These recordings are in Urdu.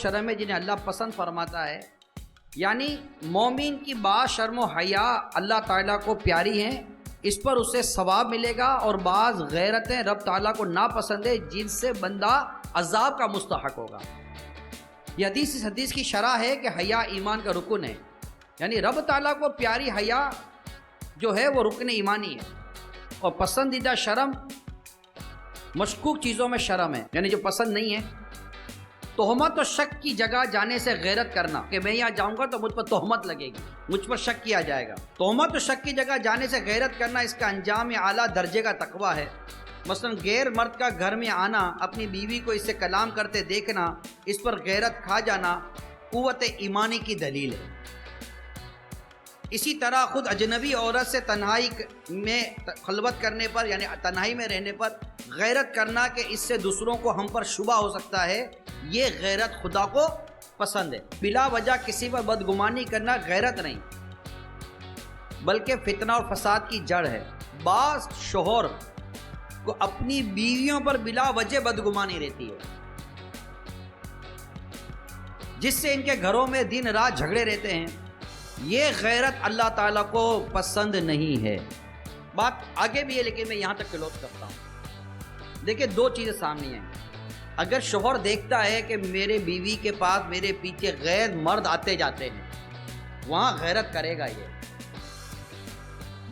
شرم ہے جنہیں اللہ پسند فرماتا ہے، یعنی مومن کی بعض شرم و حیا اللہ تعالیٰ کو پیاری ہیں، اس پر اسے ثواب ملے گا، اور بعض غیرتیں رب تعالیٰ کو ناپسند ہے جن سے بندہ عذاب کا مستحق ہوگا۔ یہ حدیث اس حدیث کی شرح ہے کہ حیا ایمان کا رکن ہے، یعنی رب تعالیٰ کو پیاری حیا جو ہے وہ رکن ایمانی ہے، اور پسندیدہ شرم مشکوک چیزوں میں شرم ہے، یعنی جو پسند نہیں ہے۔ تہمت و شک کی جگہ جانے سے غیرت کرنا، کہ میں یہاں جاؤں گا تو مجھ پر تہمت لگے گی، مجھ پر شک کیا جائے گا۔ تہمت و شک کی جگہ جانے سے غیرت کرنا اس کا انجام اعلیٰ درجے کا تقویٰ ہے۔ مثلا غیر مرد کا گھر میں آنا، اپنی بیوی کو اس سے کلام کرتے دیکھنا، اس پر غیرت کھا جانا قوت ایمانی کی دلیل ہے۔ اسی طرح خود اجنبی عورت سے تنہائی میں خلوت کرنے پر، یعنی تنہائی میں رہنے پر غیرت کرنا کہ اس سے دوسروں کو ہم پر شبہ ہو سکتا ہے، یہ غیرت خدا کو پسند ہے۔ بلا وجہ کسی پر بدگمانی کرنا غیرت نہیں بلکہ فتنہ اور فساد کی جڑ ہے۔ بعض شوہر کو اپنی بیویوں پر بلا وجہ بدگمانی رہتی ہے، جس سے ان کے گھروں میں دن رات جھگڑے رہتے ہیں، یہ غیرت اللہ تعالیٰ کو پسند نہیں ہے۔ بات آگے بھی ہے لیکن میں یہاں تک کلوز کرتا ہوں۔ دیکھیں دو چیزیں سامنے ہیں۔ اگر شوہر دیکھتا ہے کہ میرے بیوی کے پاس میرے پیچھے غیر مرد آتے جاتے ہیں، وہاں غیرت کرے گا،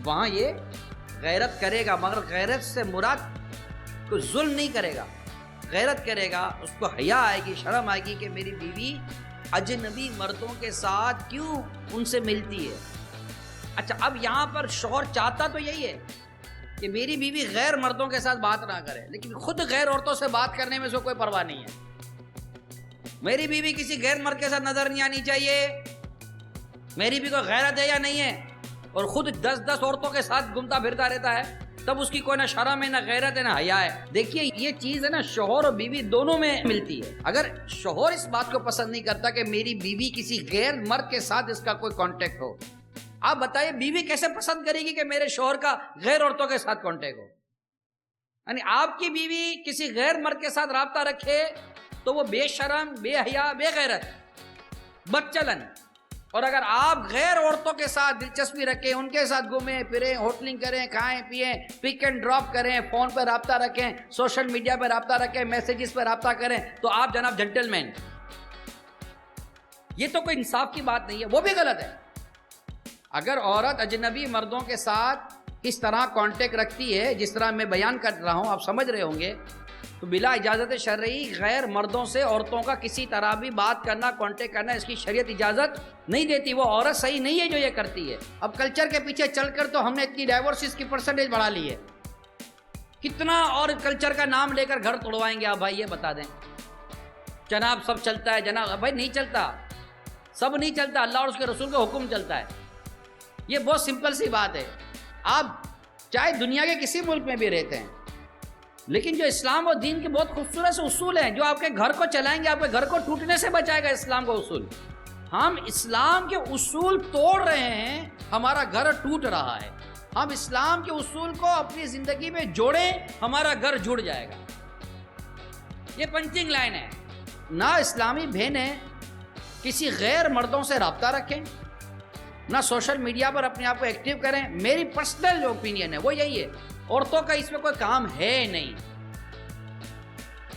وہاں یہ غیرت کرے گا، مگر غیرت سے مراد کوئی ظلم نہیں کرے گا، غیرت کرے گا، اس کو حیا آئے گی، شرم آئے گی کہ میری بیوی اجنبی مردوں کے ساتھ کیوں ان سے ملتی ہے۔ اچھا، اب یہاں پر شوہر چاہتا تو یہی ہے کہ میری بیوی غیر مردوں کے ساتھ بات نہ کرے، لیکن خود غیر عورتوں سے بات کرنے میں اس کو کوئی پرواہ نہیں ہے۔ میری بیوی کسی غیر مرد کے ساتھ نظر نہیں آنی چاہیے، میری بھی کوئی غیرت ہے یا نہیں ہے، اور خود 10 عورتوں کے ساتھ گھومتا پھرتا رہتا ہے، تب اس کی کوئی نہ شرم ہے، نہ غیرت ہے، نہ حیا ہے۔ دیکھیے یہ چیز ہے نا، شوہر اور بیوی دونوں میں ملتی ہے۔ اگر شوہر اس بات کو پسند نہیں کرتا کہ میری بیوی کسی غیر مرد کے ساتھ اس کا کوئی کانٹیکٹ ہو، آپ بتائیے بیوی کیسے پسند کرے گی کہ میرے شوہر کا غیر عورتوں کے ساتھ کانٹیکٹ ہو؟ یعنی آپ کی بیوی کسی غیر مرد کے ساتھ رابطہ رکھے تو وہ بے شرم، بے حیا، بے غیرت، بدچلن۔ اور اگر آپ غیر عورتوں کے ساتھ دلچسپی رکھیں، ان کے ساتھ گھومیں پھریں، ہوٹلنگ کریں، کھائیں پیئیں، پک اینڈ ڈراپ کریں، فون پہ رابطہ رکھیں، سوشل میڈیا پہ رابطہ رکھیں، میسیجز پہ رابطہ کریں، تو آپ جناب جنٹل مین۔ یہ تو کوئی انصاف کی بات نہیں ہے، وہ بھی غلط ہے۔ اگر عورت اجنبی مردوں کے ساتھ اس طرح کانٹیکٹ رکھتی ہے جس طرح میں بیان کر رہا ہوں، آپ سمجھ رہے ہوں گے، تو بلا اجازت شرعی غیر مردوں سے عورتوں کا کسی طرح بھی بات کرنا، کانٹیکٹ کرنا، اس کی شریعت اجازت نہیں دیتی۔ وہ عورت صحیح نہیں ہے جو یہ کرتی ہے۔ اب کلچر کے پیچھے چل کر تو ہم نے اتنی ڈائیورسز کی پرسنٹیج بڑھا لی ہے، کتنا اور کلچر کا نام لے کر گھر توڑوائیں گے آپ؟ بھائی یہ بتا دیں، جناب سب چلتا ہے، جناب بھائی نہیں چلتا، سب نہیں چلتا، اللہ اور اس کے رسول کا حکم چلتا ہے۔ یہ بہت سمپل سی بات ہے۔ آپ چاہے دنیا کے کسی ملک میں بھی رہتے ہیں، لیکن جو اسلام اور دین کے بہت خوبصورت سے اصول ہیں جو آپ کے گھر کو چلائیں گے، آپ کے گھر کو ٹوٹنے سے بچائے گا اسلام کا اصول۔ ہم اسلام کے اصول توڑ رہے ہیں، ہمارا گھر ٹوٹ رہا ہے۔ ہم اسلام کے اصول کو اپنی زندگی میں جوڑیں، ہمارا گھر جڑ جائے گا۔ یہ پنچنگ لائن ہے۔ نہ اسلامی بہنیں کسی غیر مردوں سے رابطہ رکھیں، نہ سوشل میڈیا پر اپنے آپ کو ایکٹیو کریں۔ میری پرسنل جو اوپینین ہے وہ یہی ہے، عورتوں کا اس میں کوئی کام ہے نہیں،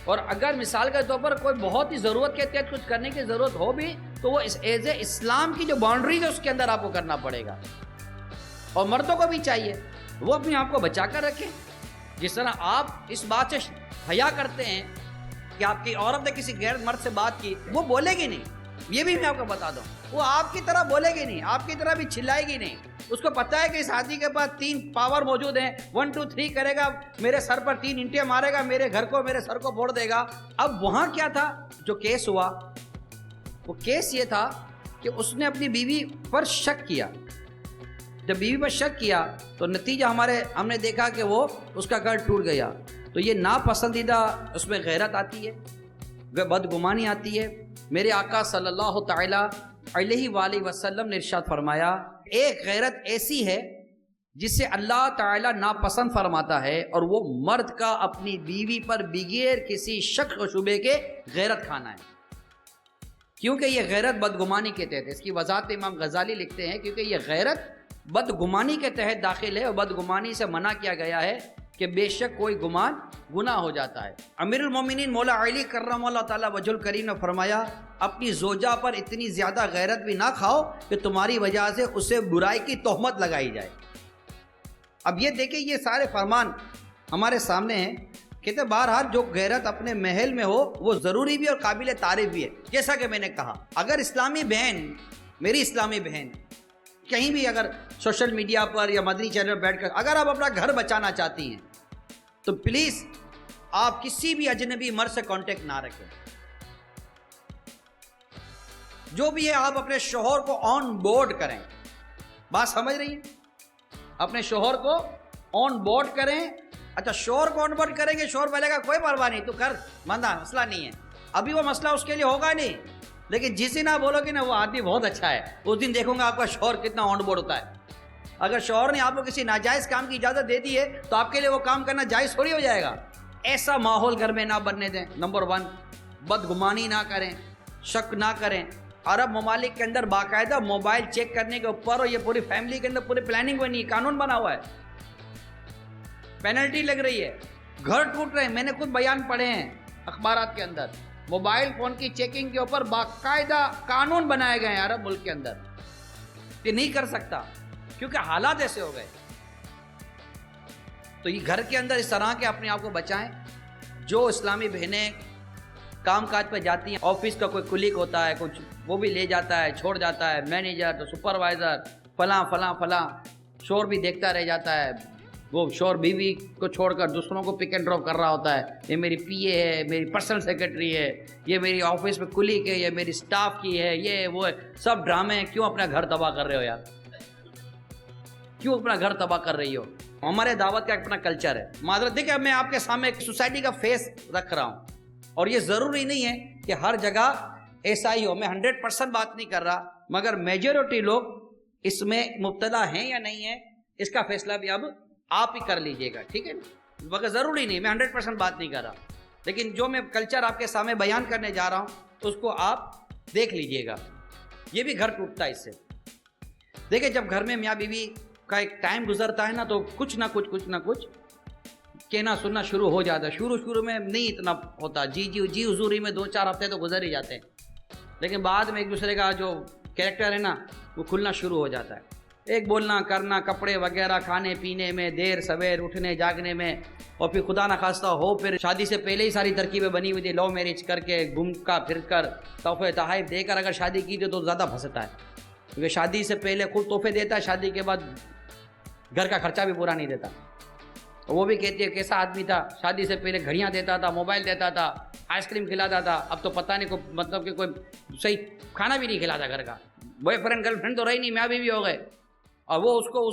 اور اگر مثال کے طور پر کوئی بہت ہی ضرورت کے تحت کچھ کرنے کی ضرورت ہو بھی تو وہ ایز اے اسلام کی جو باؤنڈریز ہے اس کے اندر آپ کو کرنا پڑے گا۔ اور مردوں کو بھی چاہیے وہ اپنے آپ کو بچا کر رکھیں۔ جس طرح آپ اس بات سے حیا کرتے ہیں کہ آپ کی عورت نے کسی غیر مرد سے بات کی، وہ بولے گی نہیں، یہ بھی میں آپ کو بتا دوں، وہ آپ کی طرح بولے گی نہیں، آپ کی طرح بھی چلائے گی نہیں۔ اس کو پتا ہے کہ اس آدمی کے پاس 3 پاور موجود ہیں، 1 2 3 کرے گا، میرے سر پر 3 اینٹیں مارے گا، میرے گھر کو، میرے سر کو پھوڑ دے گا۔ اب وہاں کیا تھا جو کیس ہوا؟ وہ کیس یہ تھا کہ اس نے اپنی بیوی پر شک کیا۔ جب بیوی پر شک کیا تو نتیجہ ہم نے دیکھا کہ وہ اس کا گھر ٹوٹ گیا۔ تو یہ ناپسندیدہ اس میں غیرت آتی ہے، وہ بدگمانی آتی ہے۔ میرے آقا صلی اللہ تعالی علیہ وآلہ وسلم نے ارشاد فرمایا، ایک غیرت ایسی ہے جسے اللہ تعالی ناپسند فرماتا ہے، اور وہ مرد کا اپنی بیوی پر بغیر کسی شک و شبے کے غیرت کھانا ہے۔ کیونکہ یہ غیرت بدگمانی کے تحت، اس کی وضاحت امام غزالی لکھتے ہیں، کیونکہ یہ غیرت بدگمانی کے تحت داخل ہے، اور بدگمانی سے منع کیا گیا ہے کہ بے شک کوئی گمان گناہ ہو جاتا ہے۔ امیر المومنین مولا علی کرم اللہ تعالیٰ وجہ الکریم نے فرمایا اپنی زوجہ پر اتنی زیادہ غیرت بھی نہ کھاؤ کہ تمہاری وجہ سے اسے برائی کی تہمت لگائی جائے۔ اب یہ دیکھیں، یہ سارے فرمان ہمارے سامنے ہیں۔ کہتے ہیں بہرحال جو غیرت اپنے محل میں ہو وہ ضروری بھی اور قابل تعریف بھی ہے۔ جیسا کہ میں نے کہا، اگر اسلامی بہن، میری اسلامی بہن کہیں بھی اگر سوشل میڈیا پر یا مدنی چینل پر بیٹھ کر اگر آپ اپنا گھر بچانا چاہتی ہیں تو پلیز آپ کسی بھی اجنبی مرد سے کانٹیکٹ نہ رکھیں۔ جو بھی ہے آپ اپنے شوہر کو آن بورڈ کریں۔ بات سمجھ رہی ہیں؟ اپنے شوہر کو آن بورڈ کریں۔ اچھا، شوہر کو آن بورڈ کریں گے، شوہر بولے گا کوئی پرواہ نہیں، تو کر مندہ، مسئلہ نہیں ہے۔ ابھی وہ مسئلہ اس کے لیے ہوگا نہیں، لیکن جس دن آپ بولو گے نا وہ آدمی بہت اچھا ہے، اس دن دیکھوں گا آپ کا شوہر کتنا آن بورڈ ہوتا ہے۔ اگر شوہر نے آپ کو کسی ناجائز کام کی اجازت دے دی ہے تو آپ کے لیے وہ کام کرنا جائز تھوڑی ہو جائے گا۔ ایسا ماحول گھر میں نہ بننے دیں۔ نمبر 1، بدگمانی نہ کریں، شک نہ کریں۔ عرب ممالک کے اندر باقاعدہ موبائل چیک کرنے کے اوپر، اور یہ پوری فیملی کے اندر پوری پلاننگ بنی ہے، قانون بنا ہوا ہے، پینلٹی لگ رہی ہے، گھر ٹوٹ رہے ہیں۔ میں نے خود بیان پڑھے ہیں اخبارات کے اندر، موبائل فون کی چیکنگ کے اوپر باقاعدہ قانون بنائے گئے ہیں عرب ملک کے اندر، یہ نہیں کر سکتا کیونکہ حالات ایسے ہو گئے۔ تو یہ گھر کے اندر اس طرح کے اپنے آپ کو بچائیں۔ جو اسلامی بہنیں کام کاج پہ جاتی ہیں، آفس کا کوئی کلیگ ہوتا ہے، کچھ وہ بھی لے جاتا ہے، چھوڑ جاتا ہے، مینیجر تو سپروائزر فلاں فلاں فلاں، شور بھی دیکھتا رہ جاتا ہے۔ وہ شور بیوی کو چھوڑ کر دوسروں کو پک اینڈ ڈراپ کر رہا ہوتا ہے، یہ میری پی اے ہے، میری پرسنل سیکرٹری ہے، یہ میری آفس میں کلیگ ہے، یہ میری سٹاف کی ہے، یہ وہ ہے، سب ڈرامے ہیں۔ کیوں اپنا گھر تباہ کر رہے ہو یار؟ کیوں اپنا گھر تباہ کر رہی ہو؟ ہمارے دعوت کا اپنا کلچر ہے۔ معذرت دیکھیں، میں آپ کے سامنے ایک سوسائٹی کا فیس رکھ رہا ہوں، اور یہ ضروری نہیں ہے کہ ہر جگہ ایسا ہی ہو۔ میں 100% بات نہیں کر رہا، مگر میجورٹی لوگ اس میں مبتلا ہیں یا نہیں ہیں، اس کا فیصلہ بھی اب آپ ہی کر لیجئے گا، ٹھیک ہے نا؟ مگر ضروری نہیں، میں 100% بات نہیں کر رہا، لیکن جو میں کلچر آپ کے سامنے بیان کرنے جا رہا ہوں اس کو آپ دیکھ لیجئے گا۔ یہ بھی گھر ٹوٹتا ہے اس سے۔ دیکھیں، جب گھر میں میاں بیوی کا ایک ٹائم گزرتا ہے نا تو کچھ نہ کچھ کہنا سننا شروع ہو جاتا ہے۔ شروع میں نہیں اتنا ہوتا، جی حضوری میں 2-4 ہفتے تو گزر ہی جاتے ہیں، لیکن بعد میں ایک دوسرے کا جو کیریکٹر ہے نا وہ کھلنا شروع ہو جاتا ہے۔ ایک بولنا کرنا، کپڑے وغیرہ، کھانے پینے میں، دیر سویر اٹھنے جاگنے میں، اور پھر خدا نہ خواستہ ہو پھر شادی سے پہلے ہی ساری ترکیبیں بنی ہوئی تھی، لو میرج کر کے گھوم کا پھر کر تحفے تحائف دے کر اگر شادی کی تو زیادہ پھنستا ہے، کیونکہ شادی سے پہلے خود تحفے دیتا ہے، شادی کے بعد گھر کا خرچہ بھی پورا نہیں دیتا۔ وہ بھی کہتی ہے کیسا آدمی تھا، شادی سے پہلے گھڑیاں دیتا تھا، موبائل دیتا تھا، آئس کریم کھلاتا تھا، اب تو پتہ نہیں مطلب کہ کوئی صحیح کھانا بھی نہیں کھلاتا گھر کا۔ بوائے فرینڈ گرل فرینڈ تو رہی نہیں، میاں بیوی ہو گئے، اور وہ اس کو